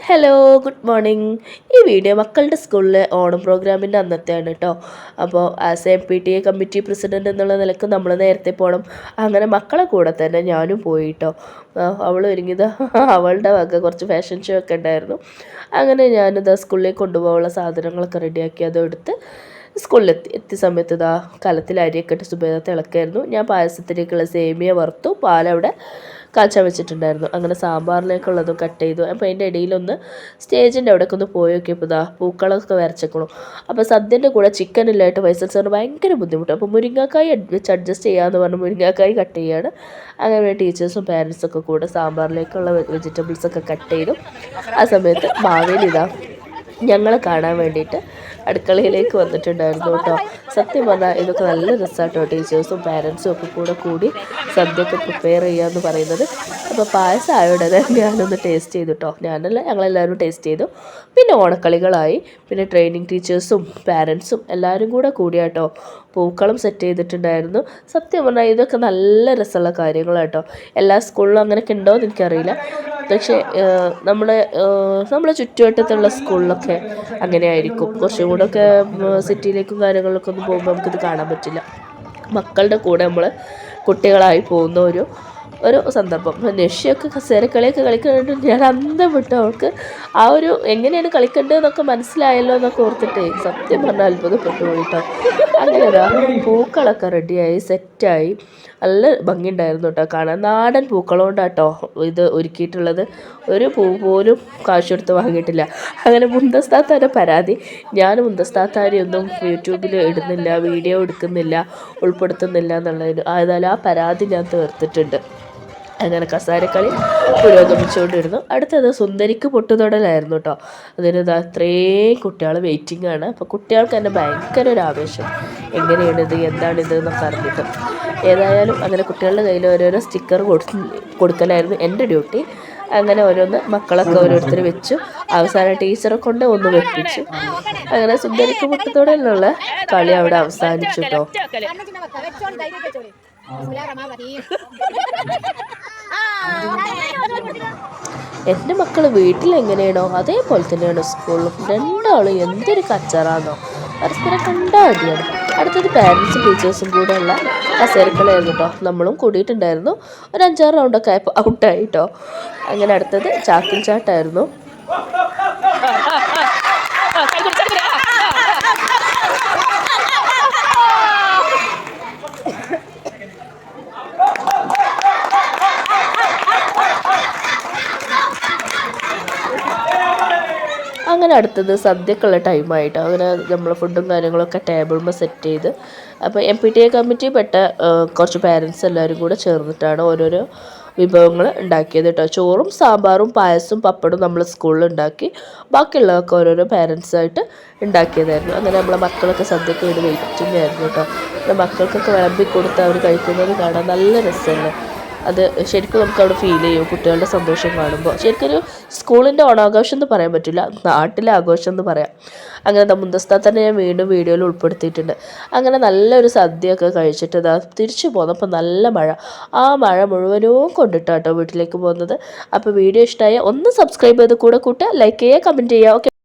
Hello good morning. ഈ video മക്കളുടെ സ്കൂളിലെ ഓണം പ്രോഗ്രാമിൻ്റെ അന്നത്തെയാണ് കേട്ടോ. അപ്പോൾ as A PTA committee president എന്നുള്ള നിലക്ക് നമ്മൾ നേരത്തെ പോകണം. അങ്ങനെ മക്കളെ കൂടെ തന്നെ ഞാനും പോയി കേട്ടോ. അവൾ ഒരുങ്ങിയത് അവളുടെ വക കുറച്ച് ഫാഷൻ ഷോ ഒക്കെ ഉണ്ടായിരുന്നു. അങ്ങനെ ഞാനിത് സ്കൂളിലേക്ക് കൊണ്ടുപോകാനുള്ള സാധനങ്ങളൊക്കെ റെഡിയാക്കി അതെടുത്ത് എത്തിയ സമയത്ത് ഇതാ കലത്തിൽ അരിയൊക്കെ ഇട്ട് സുബേദ തിളക്കായിരുന്നു. ഞാൻ പായസത്തിലേക്കുള്ള സേമിയ വറുത്തു, പാലവിടെ കാച്ചാൻ വെച്ചിട്ടുണ്ടായിരുന്നു. അങ്ങനെ സാമ്പാറിലേക്കുള്ളതും കട്ട് ചെയ്തു. അപ്പോൾ അതിൻ്റെ ഇടയിലൊന്ന് സ്റ്റേജിൻ്റെ അവിടേക്ക് ഒന്ന് പോയി നോക്കിയപ്പോൾ ഇതാ പൂക്കളൊക്കെ വരച്ചേക്കണം. അപ്പോൾ സദ്യൻ്റെ കൂടെ ചിക്കൻ ഇല്ലായിട്ട് വൈസൽ സാറിന് ഭയങ്കര ബുദ്ധിമുട്ട്. അപ്പോൾ മുരിങ്ങാക്കായി വെച്ച് അഡ്ജസ്റ്റ് ചെയ്യാമെന്ന് പറഞ്ഞ് മുരിങ്ങാക്കായി കട്ട് ചെയ്യാണ്. അങ്ങനെ ടീച്ചേഴ്സും പാരൻസൊക്കെ കൂടെ സാമ്പാറിലേക്കുള്ള വെജിറ്റബിൾസൊക്കെ കട്ട് ചെയ്തു. ആ സമയത്ത് മാവേലി ഞങ്ങളെ കാണാൻ വേണ്ടിയിട്ട് അടുക്കളയിലേക്ക് വന്നിട്ടുണ്ടായിരുന്നു കേട്ടോ. സത്യം പറഞ്ഞാൽ ഇതൊക്കെ നല്ല രസമാട്ടോ. ടീച്ചേഴ്സും പാരൻസും ഒക്കെ കൂടി സദ്യയൊക്കെ പ്രിപ്പയർ ചെയ്യാമെന്ന് പറയുന്നത്. അപ്പോൾ പായസം ആയോടെ ഞാനൊന്ന് ടേസ്റ്റ് ചെയ്തു കേട്ടോ. ഞങ്ങളെല്ലാവരും ടേസ്റ്റ് ചെയ്തു. പിന്നെ ഓണക്കളികളായി. പിന്നെ ട്രെയിനിങ് ടീച്ചേഴ്സും പാരൻസും എല്ലാവരും കൂടിയാട്ടോ പൂക്കളം സെറ്റ് ചെയ്തിട്ടുണ്ടായിരുന്നു. സത്യം പറഞ്ഞാൽ ഇതൊക്കെ നല്ല രസമുള്ള കാര്യങ്ങളാട്ടോ. എല്ലാ സ്കൂളിലും അങ്ങനെയൊക്കെ ഉണ്ടോ എന്ന് എനിക്കറിയില്ല. പക്ഷേ നമ്മുടെ ചുറ്റുവട്ടത്തുള്ള സ്കൂളിലൊക്കെ അങ്ങനെ ആയിരിക്കും. കുറച്ചും കൂടെ ഒക്കെ സിറ്റിയിലേക്കും കാര്യങ്ങളിലൊക്കെ ഒന്നും പോകുമ്പോൾ നമുക്കിത് കാണാൻ പറ്റില്ല. മക്കളുടെ കൂടെ നമ്മൾ കുട്ടികളായി പോകുന്ന ഒരു സന്ദർഭം. നഷ്യയൊക്കെ കസേരക്കളിയൊക്കെ കളിക്കുന്നുണ്ട്. ഞാൻ അന്തം വിട്ടു. അവൾക്ക് ആ എങ്ങനെയാണ് കളിക്കേണ്ടതെന്നൊക്കെ മനസ്സിലായല്ലോ എന്നൊക്കെ ഓർത്തിട്ടേ സത്യം പറഞ്ഞാൽ അത്ഭുതപ്പെട്ടു പോയിട്ടോ. അങ്ങനെ പൂക്കളൊക്കെ റെഡിയായി സെറ്റായി. നല്ല ഭംഗിയുണ്ടായിരുന്നു കേട്ടോ കാണാൻ. നാടൻ പൂക്കളോണ്ടാട്ടോ ഇത് ഒരുക്കിയിട്ടുള്ളത്. ഒരു പൂ പോലും കാശ് കൊടുത്ത് വാങ്ങിയിട്ടില്ല. അങ്ങനെ മുന്തസ്താത്താൻ്റെ പരാതി, ഞാൻ മുന്തസ്താത്താരെയൊന്നും യൂട്യൂബിൽ ഇടുന്നില്ല, വീഡിയോ എടുക്കുന്നില്ല, ഉൾപ്പെടുത്തുന്നില്ല എന്നുള്ളതിന് ഏതായാലും ആ പരാതി ഞാൻ തീർത്തിട്ടുണ്ട്. അങ്ങനെ കസാരക്കളി പുരോഗമിച്ചുകൊണ്ടിരുന്നു. അടുത്തത് സുന്ദരിക്ക് പൊട്ടുതൊടലായിരുന്നു കേട്ടോ. അതിന് അത്രയും കുട്ടികൾ വെയിറ്റിംഗ് ആണ്. അപ്പോൾ കുട്ടികൾക്ക് തന്നെ ഭയങ്കര ഒരു ആവേശം, എങ്ങനെയാണിത് എന്താണിത് എന്നൊക്കെ അറിഞ്ഞിട്ട്. ഏതായാലും അങ്ങനെ കുട്ടികളുടെ കയ്യിൽ ഓരോരോ സ്റ്റിക്കർ കൊടുക്കലായിരുന്നു എൻ്റെ ഡ്യൂട്ടി. അങ്ങനെ ഓരോന്ന് മക്കളൊക്കെ ഓരോരുത്തർ വെച്ചു. അവസാനം ടീച്ചറെ കൊണ്ട് ഒന്ന് വെപ്പിച്ചു. അങ്ങനെ സുന്ദരിക്ക് പൊട്ടുതൊടലിനുള്ള കളി അവിടെ അവസാനിച്ചു കേട്ടോ. എൻ്റെ മക്കൾ വീട്ടിൽ എങ്ങനെയാണോ അതേപോലെ തന്നെയാണ് സ്കൂളിലും. രണ്ടാളും എന്തൊരു കച്ചറാന്നോ, പരസ്പരം കണ്ടാൽ മതിയാണ്. അടുത്തത് പാരൻസും ടീച്ചേഴ്സും കൂടെ ഉള്ള കസേരക്കളിയായിരുന്നു കേട്ടോ. നമ്മളും കൂടിയിട്ടുണ്ടായിരുന്നു. ഒരു 5-6 റൗണ്ടൊക്കെ ആയപ്പോൾ ഔട്ടായി കേട്ടോ. അങ്ങനെ അടുത്തത് ചാക്കിൽ ചാട്ടായിരുന്നു. അങ്ങനെ അടുത്തത് സദ്യക്കുള്ള ടൈമായിട്ട് അങ്ങനെ നമ്മൾ ഫുഡും കാര്യങ്ങളൊക്കെ ടേബിളിൽ സെറ്റ് ചെയ്ത്. അപ്പോൾ PTA കമ്മിറ്റി പെട്ട കുറച്ച് പാരൻസ് എല്ലാവരും കൂടെ ചേർന്നിട്ടാണ് ഓരോരോ വിഭവങ്ങൾ ഉണ്ടാക്കിയത് കേട്ടോ. ചോറും സാമ്പാറും പായസവും പപ്പടും നമ്മൾ സ്കൂളിൽ ഉണ്ടാക്കി. ബാക്കിയുള്ളതൊക്കെ ഓരോരോ പാരൻസായിട്ട് ഉണ്ടാക്കിയതായിരുന്നു. അങ്ങനെ നമ്മളെ മക്കളൊക്കെ സദ്യക്ക് വേണ്ടി വെയിറ്റിംഗ് ആയിരുന്നു കേട്ടോ. മക്കൾക്കൊക്കെ വിളമ്പി കൊടുത്ത് അവർ കഴിക്കുന്നത് കാണാൻ നല്ല രസമല്ലേ. അത് ശരിക്കും നമുക്ക് അവിടെ ഫീൽ ചെയ്യും കുട്ടികളുടെ സന്തോഷം കാണുമ്പോൾ. ശരിക്കൊരു സ്കൂളിൻ്റെ ഓണാഘോഷം എന്ന് പറയാൻ പറ്റില്ല, നാട്ടിലെ ആഘോഷം എന്ന് പറയാം. അങ്ങനെ മുന്തസ്താ തന്നെ ഞാൻ വീണ്ടും വീഡിയോയിൽ ഉൾപ്പെടുത്തിയിട്ടുണ്ട്. അങ്ങനെ നല്ലൊരു സദ്യയൊക്കെ കഴിച്ചിട്ട് തിരിച്ചു പോന്നപ്പോൾ നല്ല മഴ. ആ മഴ മുഴുവനും കൊണ്ടിട്ടാട്ടോ വീട്ടിലേക്ക് പോകുന്നത്. അപ്പോൾ വീഡിയോ ഇഷ്ടമായ ഒന്ന് സബ്സ്ക്രൈബ് ചെയ്ത് കൂട്ടുക, ലൈക്ക് ചെയ്യുക, കമൻറ്റ് ചെയ്യുക. ഓക്കെ.